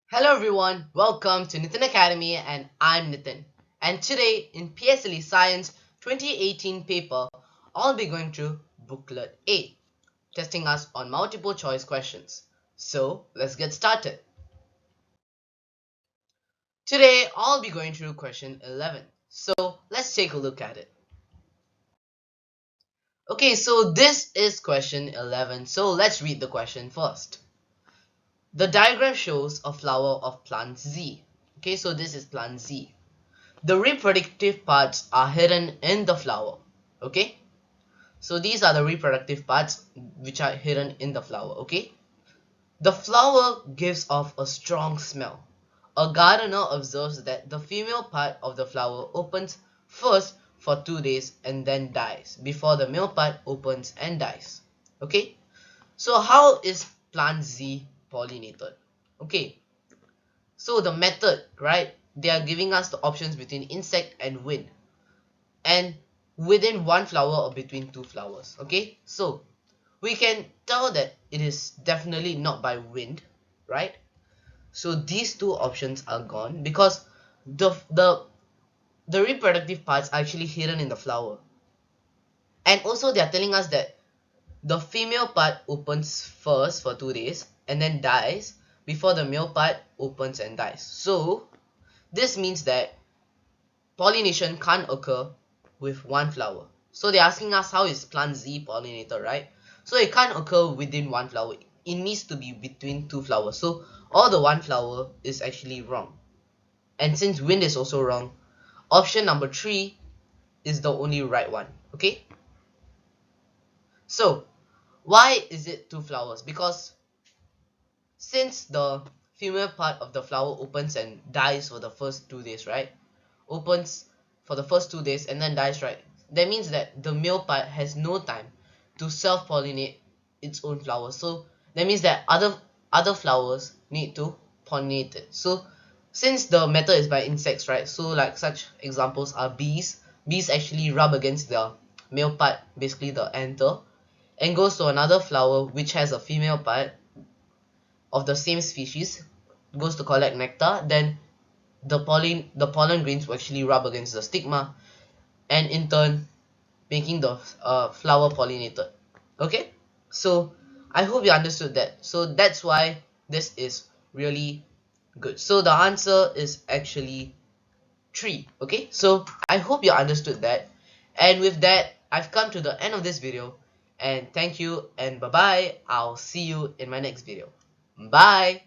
Hello everyone, welcome to Nithin Academy and I'm Nithin. And today in PSLE Science 2018 paper, I'll be going through Booklet A, testing us on multiple choice questions. So let's get started. Today I'll be going through question 11. So let's take a look at it. Okay, so this is question 11. So let's read the question first. The diagram shows a flower of plant Z. Okay, so this is plant Z. The reproductive parts are hidden in the flower. Okay, so these are the reproductive parts which are hidden in the flower. Okay, the flower gives off a strong smell. A gardener observes that the female part of the flower opens first for 2 days and then dies before the male part opens and dies. Okay, so how is plant Z pollinated? Okay, so the method, right? They are giving us the options between insect and wind, and within one flower or between two flowers. Okay, so we can tell that it is definitely not by wind, right? So these two options are gone because the reproductive parts are actually hidden in the flower, and also they are telling us that the female part opens first for 2 days and then dies before the male part opens and dies. So this means that pollination can't occur with one flower. So they're asking us how is plant Z pollinated, right? So it can't occur within one flower. It needs to be between two flowers. So all the one flower is actually wrong. And since wind is also wrong, option number 3 is the only right one. Okay? So why is it two flowers? Because since the female part of the flower opens and dies for the first 2 days, right? Opens for the first 2 days and then dies, right? That means that the male part has no time to self-pollinate its own flowers. So that means that other flowers need to pollinate it. So since the method is by insects, right? So like such examples are bees. Bees actually rub against the male part, basically the anther, and goes to another flower which has a female part of the same species, goes to collect nectar. Then the pollen grains will actually rub against the stigma, and in turn making the flower pollinated. Okay, so I hope you understood that. So that's why this is really good. So the answer is actually 3. Okay, so I hope you understood that, and with that I've come to the end of this video, and thank you and bye bye. I'll see you in my next video. Bye.